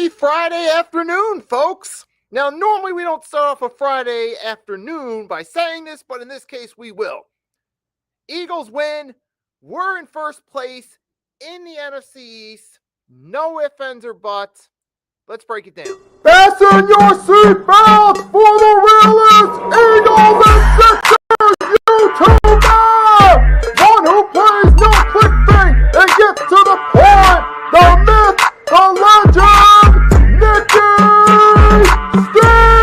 Happy Friday afternoon, folks. Now, normally we don't start off a Friday afternoon by saying this, but in this case we will. Eagles win. We're in first place in the NFC East. No ifs, ands, or buts. Let's break it down. Fasten your seatbelts for the realest Eagles and Sixers YouTuber! One who plays no clickbait and gets to the point! The myth, the legend, Nicky Steves!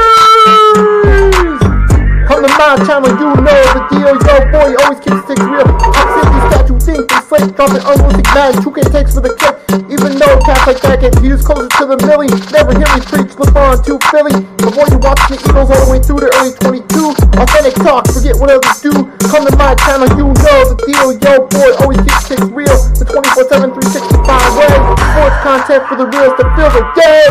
Come to my channel, you know the deal. Yo, boy, always keeps things real. I'm simply statue, think they slate, dropping unrealistic mags. 2K takes for the kick. Even though cats like that get views closer to the millie, never hear me preach, LeBron to Philly. Before you watch the Eagles all the way through the early 22, authentic talk, forget what others do. Come to my channel, you know the deal. Yo, boy, always keeps things real. The 24/7, 365 way. Sports content for the reals to fill the day.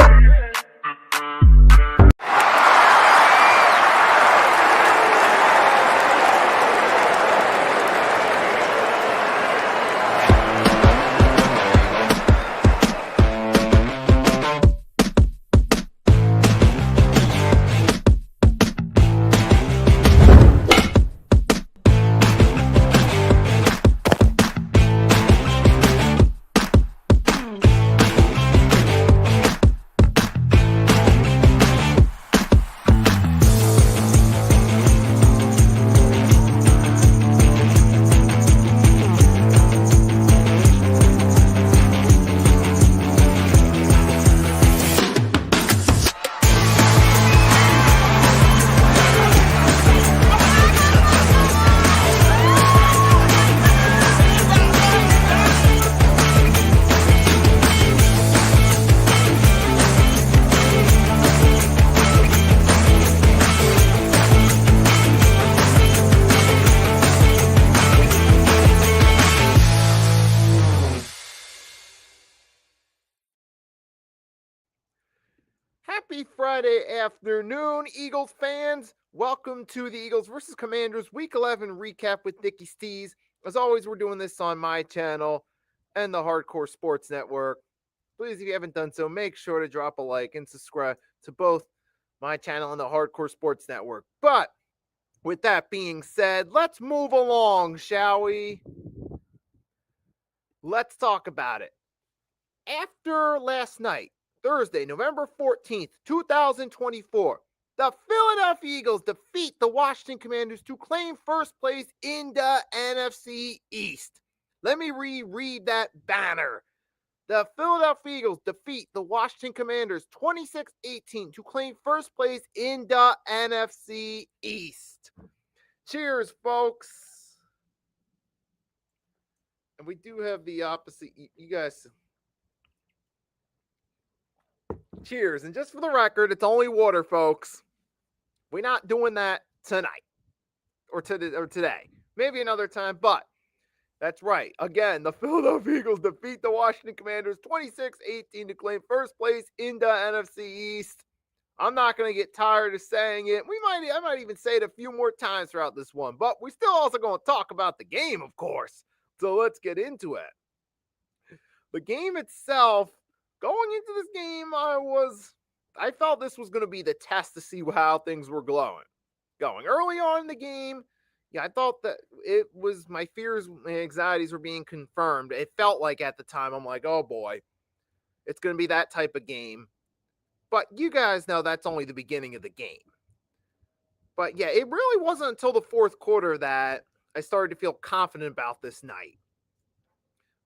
Happy Friday afternoon, Eagles fans. Welcome to the Eagles versus Commanders Week 11 recap with Nicky Steves. As always, we're doing this on my channel and the Hardcore Sports Network. Please, if you haven't done so, make sure to drop a like and subscribe to both my channel and the Hardcore Sports Network. But with that being said, let's move along, shall we? Let's talk about it. After last night, Thursday, November 14th, 2024, the Philadelphia Eagles defeat the Washington Commanders to claim first place in the NFC East. Let me reread that banner. The Philadelphia Eagles defeat the Washington Commanders 26-18 to claim first place in the NFC East. Cheers, folks. And we do have the opposite. You guys... Cheers. And just for the record, it's only water, folks. We're not doing that tonight or today. Maybe another time, but that's right. Again, the Philadelphia Eagles defeat the Washington Commanders 26-18 to claim first place in the NFC East. I'm not going to get tired of saying it. I might even say it a few more times throughout this one, but we're still also going to talk about the game, of course. So let's get into it. The game itself, going into this game, I felt this was going to be the test to see how things were going. Early on in the game, I thought that it was my fears and anxieties were being confirmed. It felt like at the time, I'm like, oh boy, it's going to be that type of game. But you guys know that's only the beginning of the game. But yeah, it really wasn't until the fourth quarter that I started to feel confident about this night.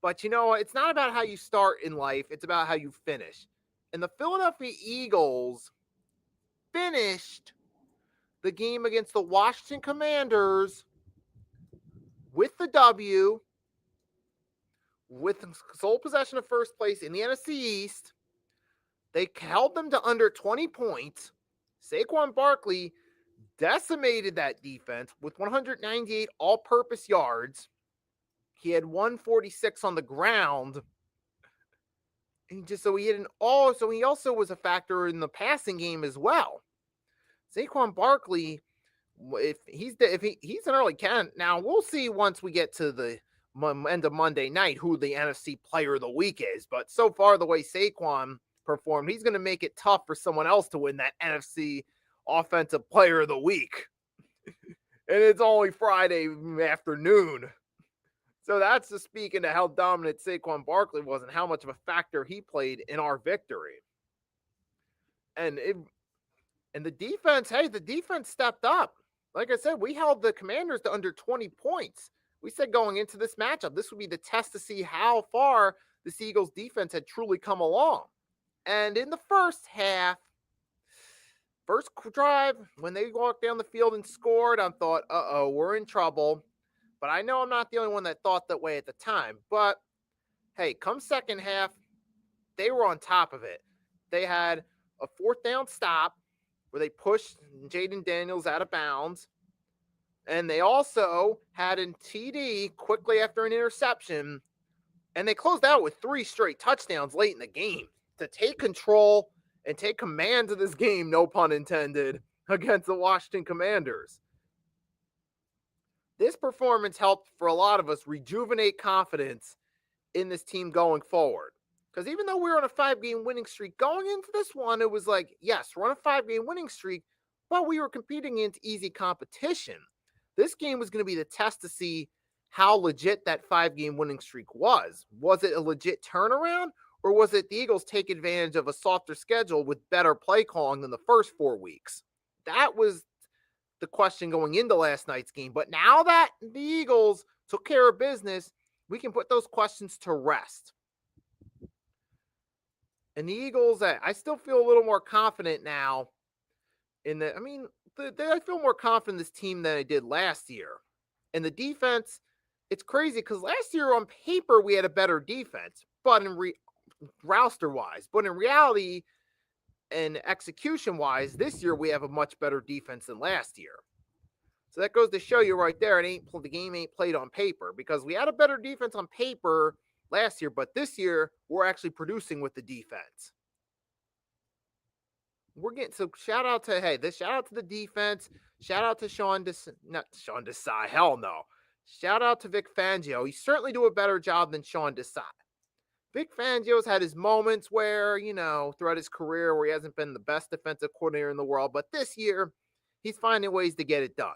But you know, it's not about how you start in life. It's about how you finish. And the Philadelphia Eagles finished the game against the Washington Commanders with the W, with sole possession of first place in the NFC East. They held them to under 20 points. Saquon Barkley decimated that defense with 198 all-purpose yards. He had 146 on the ground. And he also was a factor in the passing game as well. Saquon Barkley, if he's an early candidate. Now we'll see once we get to the end of Monday night who the NFC Player of the Week is. But so far, the way Saquon performed, he's going to make it tough for someone else to win that NFC Offensive Player of the Week. And it's only Friday afternoon. So that's just speaking to how dominant Saquon Barkley was and how much of a factor he played in our victory. And the defense, hey, the defense stepped up. Like I said, we held the Commanders to under 20 points. We said going into this matchup, this would be the test to see how far the Eagles defense had truly come along. And in the first half, first drive, when they walked down the field and scored, I thought, uh-oh, we're in trouble. But I know I'm not the only one that thought that way at the time. But, hey, come second half, they were on top of it. They had a fourth down stop where they pushed Jaden Daniels out of bounds. And they also had a TD quickly after an interception. And they closed out with 3 straight touchdowns late in the game to take control and take command of this game, no pun intended, against the Washington Commanders. This performance helped for a lot of us rejuvenate confidence in this team going forward. Because even though we were on a 5-game winning streak, going into this one, it was like, yes, we're on a 5-game winning streak, but we were competing against easy competition. This game was going to be the test to see how legit that 5-game winning streak was. Was it a legit turnaround, or was it the Eagles take advantage of a softer schedule with better play calling than the first 4 weeks? That was the question going into last night's game. But now that the Eagles took care of business, we can put those questions to rest. And the Eagles, I still feel a little more confident now in the, I feel more confident in this team than I did last year. And the defense, it's crazy because last year on paper, we had a better defense, but roster-wise. But in reality and execution-wise, this year we have a much better defense than last year. So that goes to show you right there, the game ain't played on paper because we had a better defense on paper last year, but this year we're actually producing with the defense. We're getting shout out to the defense. Shout out to not Sean Desai. Hell no. Shout out to Vic Fangio. He certainly do a better job than Sean Desai. Vic Fangio's had his moments where, throughout his career where he hasn't been the best defensive coordinator in the world, but this year he's finding ways to get it done.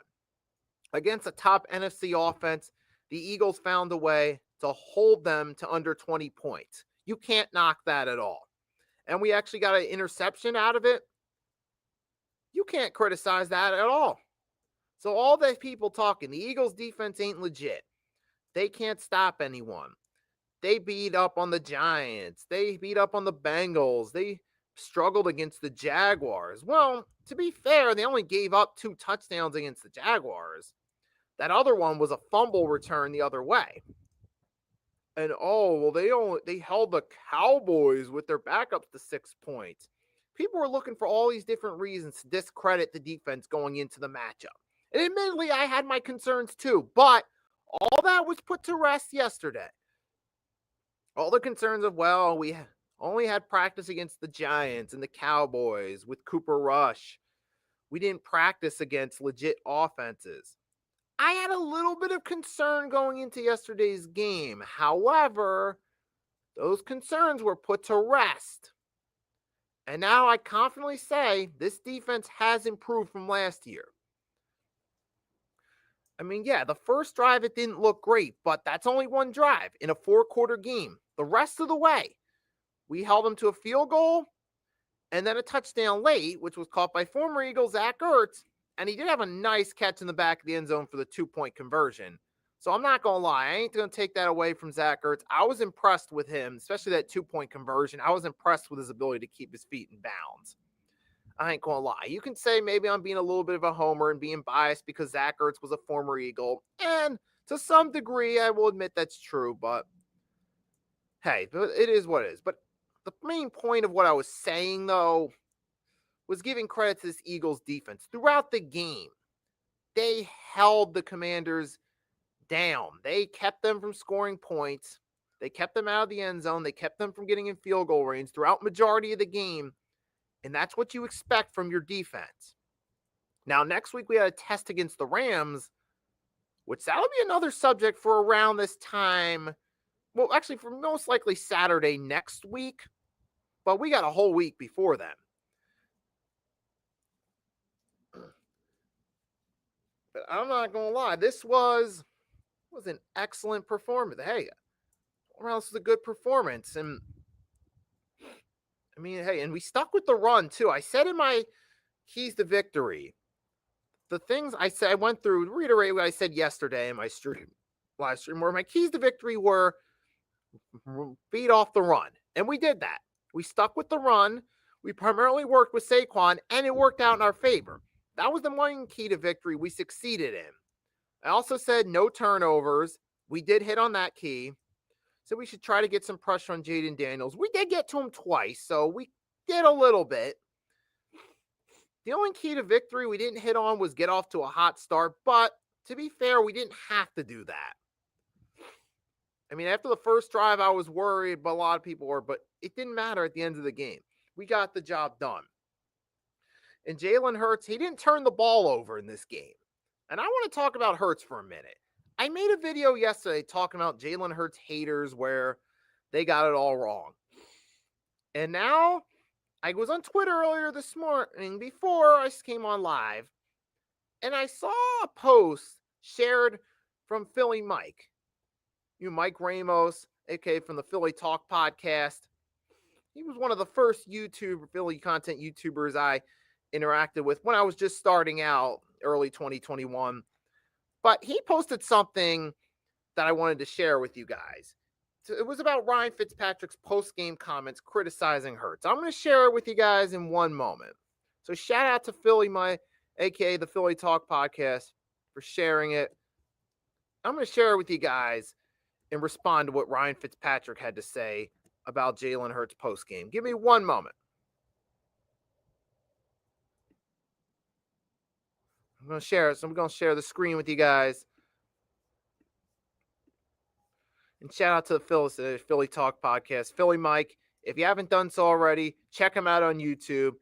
Against a top NFC offense, the Eagles found a way to hold them to under 20 points. You can't knock that at all. And we actually got an interception out of it. You can't criticize that at all. So all the people talking, the Eagles defense ain't legit. They can't stop anyone. They beat up on the Giants. They beat up on the Bengals. They struggled against the Jaguars. Well, to be fair, they only gave up 2 touchdowns against the Jaguars. That other one was a fumble return the other way. And they held the Cowboys with their backups to 6 points. People were looking for all these different reasons to discredit the defense going into the matchup. And admittedly, I had my concerns too, but all that was put to rest yesterday. All the concerns of, we only had practice against the Giants and the Cowboys with Cooper Rush. We didn't practice against legit offenses. I had a little bit of concern going into yesterday's game. However, those concerns were put to rest. And now I confidently say this defense has improved from last year. The first drive, it didn't look great, but that's only one drive in a 4-quarter game. The rest of the way, we held them to a field goal and then a touchdown late, which was caught by former Eagle Zach Ertz. And he did have a nice catch in the back of the end zone for the 2-point conversion. So I'm not going to lie. I ain't going to take that away from Zach Ertz. I was impressed with him, especially that 2-point conversion. I was impressed with his ability to keep his feet in bounds. I ain't going to lie. You can say maybe I'm being a little bit of a homer and being biased because Zach Ertz was a former Eagle. And to some degree, I will admit that's true. But hey, it is what it is. But the main point of what I was saying, though, was giving credit to this Eagles defense. Throughout the game, they held the Commanders down. They kept them from scoring points. They kept them out of the end zone. They kept them from getting in field goal range throughout majority of the game. And that's what you expect from your defense. Now, next week we had a test against the Rams, which that'll be another subject for around this time. Well, actually, for most likely Saturday next week. but we got a whole week before then. But I'm not going to lie. This was an excellent performance. Hey, or else was a good performance. And I mean, hey, and we stuck with the run too. I said in my keys to victory, the things I said, I went through, reiterate what I said yesterday in my live stream, where my keys to victory were feed off the run. And we did that. We stuck with the run. We primarily worked with Saquon, and it worked out in our favor. That was the one key to victory we succeeded in. I also said no turnovers. We did hit on that key. So we should try to get some pressure on Jaden Daniels. We did get to him twice, so we did a little bit. The only key to victory we didn't hit on was get off to a hot start, but to be fair, we didn't have to do that. I mean, after the first drive, I was worried, but a lot of people were, but it didn't matter at the end of the game. We got the job done. And Jalen Hurts, he didn't turn the ball over in this game. And I want to talk about Hurts for a minute. I made a video yesterday talking about Jalen Hurts haters where they got it all wrong. And now I was on Twitter earlier this morning before I came on live, and I saw a post shared from Philly Mike. Mike Ramos, aka from the Philly Talk podcast. He was one of the first Philly content YouTubers I interacted with when I was just starting out early 2021. But he posted something that I wanted to share with you guys. So it was about Ryan Fitzpatrick's post-game comments criticizing Hurts. I'm going to share it with you guys in one moment. So shout out to Philly, aka the Philly Talk podcast, for sharing it. I'm going to share it with you guys and respond to what Ryan Fitzpatrick had to say about Jalen Hurts post-game. Give me one moment. I'm going to share it. So I'm going to share the screen with you guys. And shout out to the Philly Talk podcast. Philly Mike, if you haven't done so already, check him out on YouTube.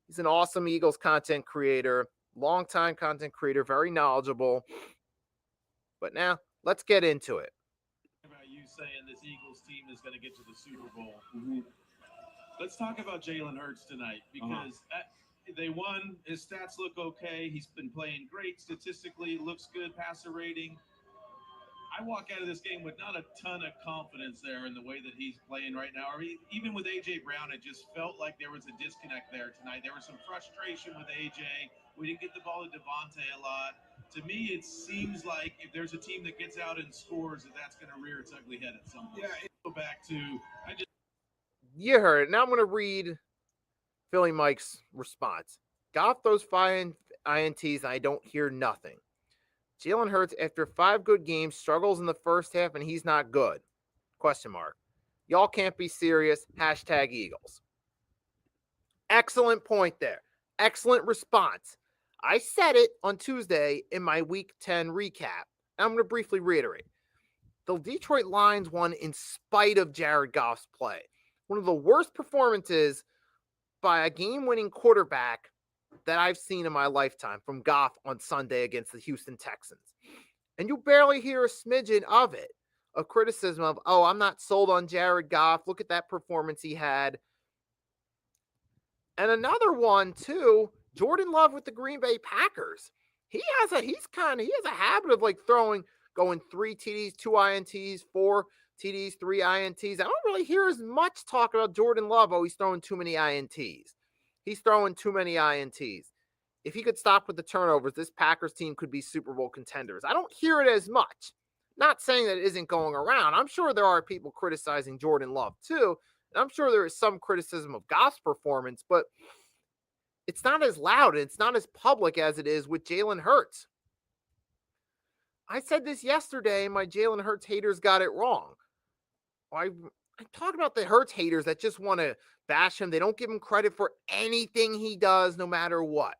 He's an awesome Eagles content creator, longtime content creator, very knowledgeable. But now, let's get into it. About you saying this Eagles team is going to get to the Super Bowl. Mm-hmm. Let's talk about Jalen Hurts tonight because they won. His stats look okay. He's been playing great statistically. Looks good. Passer rating. I walk out of this game with not a ton of confidence there in the way that he's playing right now. Or even with A.J. Brown, it just felt like there was a disconnect there tonight. There was some frustration with A.J. We didn't get the ball to Devontae a lot. To me, it seems like if there's a team that gets out and scores, that's going to rear its ugly head at some point. Yeah, go back to you heard it. Now I'm going to read Philly Mike's response. Goff those 5 INTs, and I don't hear nothing. Jalen Hurts, after 5 good games, struggles in the first half, and he's not good. Question mark. Y'all can't be serious. Hashtag Eagles. Excellent point there. Excellent response. I said it on Tuesday in my Week 10 recap. I'm going to briefly reiterate. The Detroit Lions won in spite of Jared Goff's play. One of the worst performances by a game-winning quarterback that I've seen in my lifetime from Goff on Sunday against the Houston Texans. And you barely hear a smidgen of it, of criticism of, oh, I'm not sold on Jared Goff. Look at that performance he had. And another one, too, Jordan Love with the Green Bay Packers. He has a habit of going 3 TDs, 2 INTs, 4 TDs, 3 INTs. I don't really hear as much talk about Jordan Love. Oh, he's throwing too many INTs. He's throwing too many INTs. If he could stop with the turnovers, this Packers team could be Super Bowl contenders. I don't hear it as much. Not saying that it isn't going around. I'm sure there are people criticizing Jordan Love too. And I'm sure there is some criticism of Goff's performance, but it's not as loud and it's not as public as it is with Jalen Hurts. I said this yesterday, and my Jalen Hurts haters got it wrong. I talk about the Hurts haters that just want to bash him. They don't give him credit for anything he does, no matter what.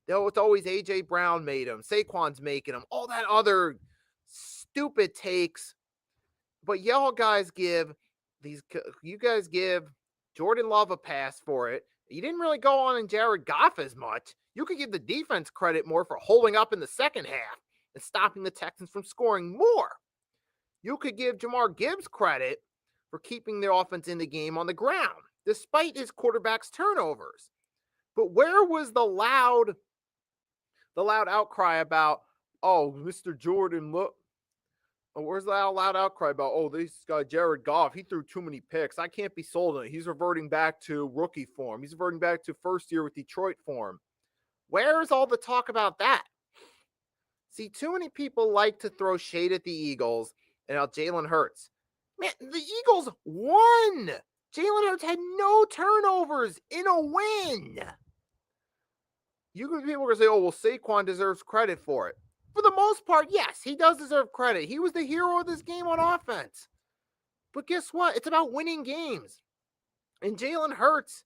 It's always A.J. Brown made him. Saquon's making him. All that other stupid takes. But you guys give Jordan Love a pass for it. You didn't really go on in Jared Goff as much. You could give the defense credit more for holding up in the second half and stopping the Texans from scoring more. You could give Jahmyr Gibbs credit for keeping their offense in the game on the ground. despite his quarterback's turnovers. But where was the loud outcry about, oh, Mr. Jordan, look? Where's the loud outcry about, oh, this guy Jared Goff, he threw too many picks. I can't be sold on it. He's reverting back to rookie form. He's reverting back to first year with Detroit form. Where's all the talk about that? See, too many people like to throw shade at the Eagles and how Jalen Hurts. Man, the Eagles won. Jalen Hurts had no turnovers in a win. People are going to say, oh, well, Saquon deserves credit for it. For the most part, yes, he does deserve credit. He was the hero of this game on offense. But guess what? It's about winning games. And Jalen Hurts,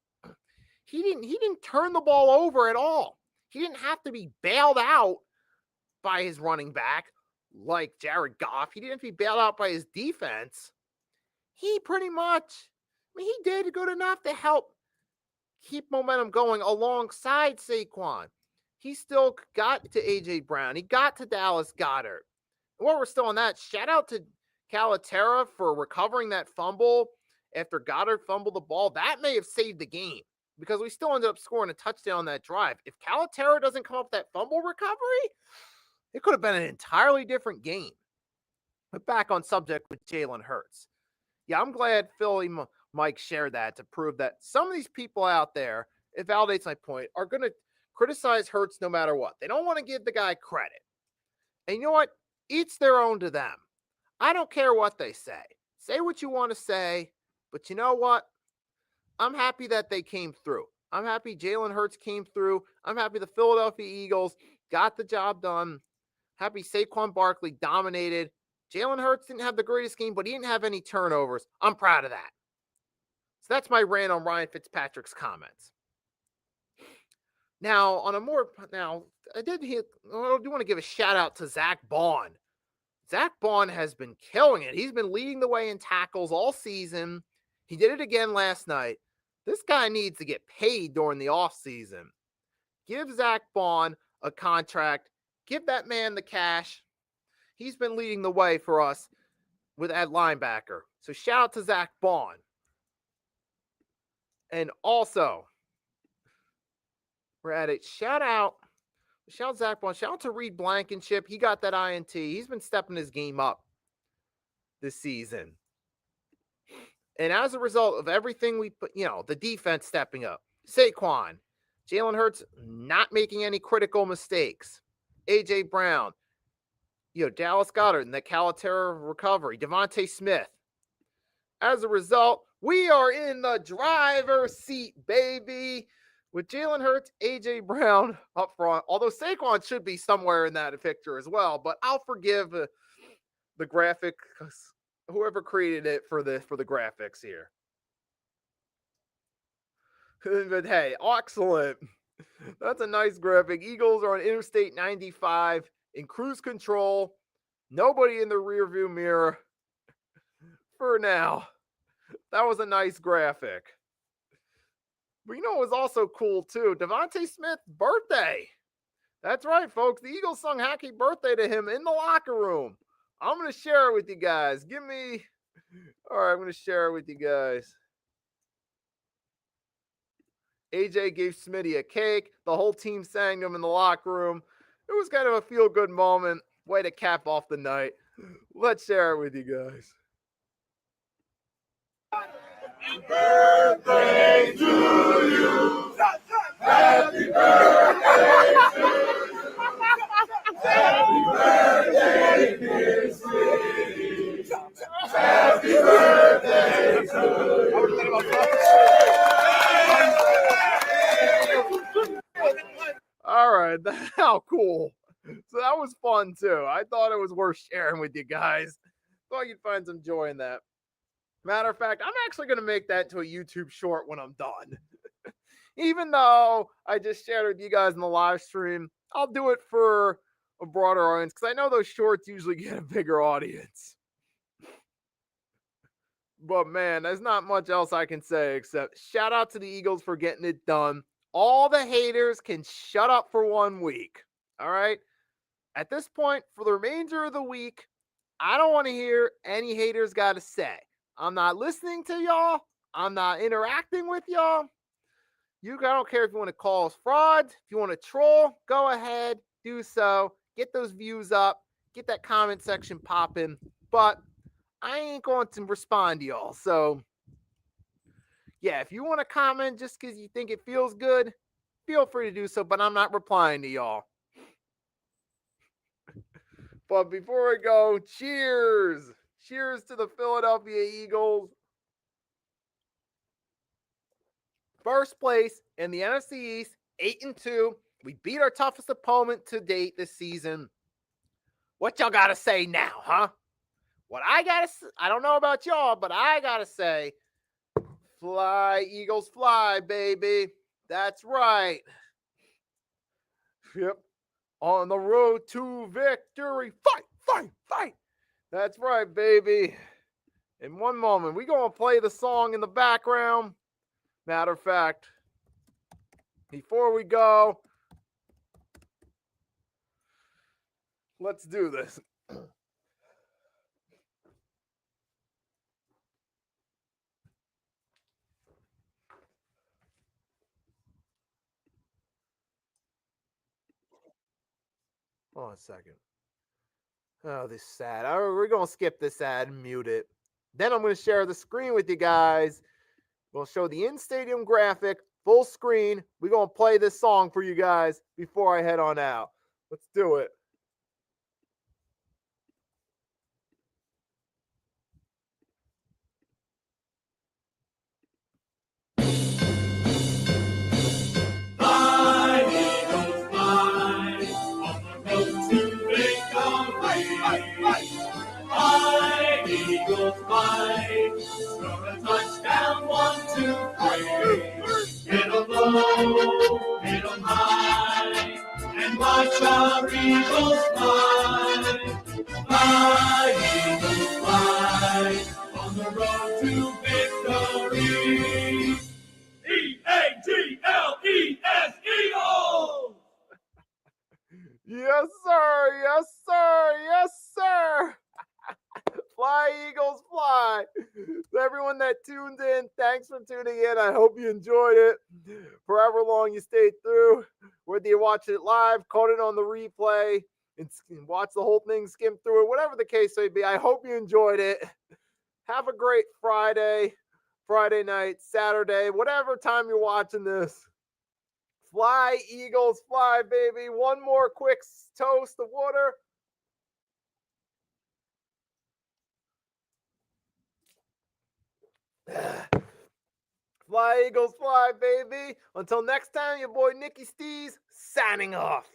he didn't turn the ball over at all. He didn't have to be bailed out by his running back like Jared Goff. He didn't have to be bailed out by his defense. He pretty much, he did good enough to help keep momentum going alongside Saquon. He still got to A.J. Brown. He got to Dallas Goedert. And while we're still on that, shout out to Calaterra for recovering that fumble after Goddard fumbled the ball. That may have saved the game because we still ended up scoring a touchdown on that drive. If Calaterra doesn't come up with that fumble recovery, it could have been an entirely different game. But back on subject with Jalen Hurts. Yeah, I'm glad Philly Mike shared that to prove that some of these people out there, it validates my point, are going to criticize Hurts no matter what. They don't want to give the guy credit. And you know what? Each their own to them. I don't care what they say. Say what you want to say. But you know what? I'm happy that they came through. I'm happy Jalen Hurts came through. I'm happy the Philadelphia Eagles got the job done. Happy Saquon Barkley dominated. Jalen Hurts didn't have the greatest game, but he didn't have any turnovers. I'm proud of that. So that's my rant on Ryan Fitzpatrick's comments. Now, I do want to give a shout out to Zach Bond. Zach Bond has been killing it. He's been leading the way in tackles all season. He did it again last night. This guy needs to get paid during the offseason. Give Zach Bond a contract. Give that man the cash. He's been leading the way for us at linebacker. So shout out to Zach Bond. And also, we're at it. Shout out Zach Bond. Shout out to Reed Blankenship. He got that INT. He's been stepping his game up this season. And as a result of everything we put, the defense stepping up, Saquon, Jalen Hurts not making any critical mistakes, A.J. Brown, Dallas Goedert and the Calaterra recovery, Devontae Smith. As a result, we are in the driver's seat, baby, with Jalen Hurts, A.J. Brown up front. Although Saquon should be somewhere in that picture as well, but I'll forgive the graphic, whoever created it for the graphics here. But hey, excellent. That's a nice graphic. Eagles are on Interstate 95 in cruise control. Nobody in the rearview mirror for now. That was a nice graphic. But it was also cool too. Devontae Smith's birthday. That's right, folks. The Eagles sung happy birthday to him in the locker room. I'm going to share it with you guys. All right, I'm going to share it with you guys. AJ gave Smitty a cake. The whole team sang him in the locker room. It was kind of a feel-good moment. Way to cap off the night. Let's share it with you guys. Happy birthday to you. Happy birthday to you. Happy birthday, dear Smitty. Happy birthday to you. All right, how cool. So that was fun too. I thought it was worth sharing with you guys. Thought you'd find some joy in that. Matter of fact, I'm actually going to make that to a YouTube short when I'm done. Even though I just shared it with you guys in the live stream, I'll do it for a broader audience because I know those shorts usually get a bigger audience. But man, there's not much else I can say except shout out to the Eagles for getting it done. All the haters can shut up for 1 week. All right. At this point, for the remainder of the week, I don't want to hear any haters got to say. I'm not listening to y'all. I'm not interacting with y'all, I don't care if you want to call us frauds. If you want to troll, go ahead, do so. Get those views up. Get that comment section popping. But I ain't going to respond to y'all. So, yeah, if you want to comment just because you think it feels good, feel free to do so. But I'm not replying to y'all. But before we go, cheers. Cheers to the Philadelphia Eagles. First place in the NFC East, 8-2. We beat our toughest opponent to date this season. What y'all gotta say now, huh? What I gotta say, I don't know about y'all, but I gotta say, fly, Eagles, fly, baby. That's right. Yep. On the road to victory. Fight, fight, fight. That's right, baby. In one moment, we're gonna play the song in the background. Matter of fact, before we go, let's do this. Hold on a second. Oh, this sad. We're going to skip this ad and mute it. Then I'm going to share the screen with you guys. We'll show the in-stadium graphic, full screen. We're going to play this song for you guys before I head on out. Let's do it. Fly, Eagles, fly, on the road to victory. Fly, Eagles, fly, score a touchdown, 1, 2, 3. Hit 'em low, hit 'em high, and watch our Eagles fly. Fly, Eagles, fly, on the road to victory. E-A-G-L-E-S, Eagles! Yes, sir. Yes, sir. Yes, sir. Fly, Eagles, fly. To everyone that tuned in, thanks for tuning in. I hope you enjoyed it. For however long you stayed through, whether you watched it live, caught it on the replay, and watch the whole thing, skim through it, whatever the case may be, I hope you enjoyed it. Have a great Friday night, Saturday, whatever time you're watching this. Fly, Eagles, fly, baby. One more quick toast of water. Fly, Eagles, fly, baby. Until next time, your boy Nicky Stees signing off.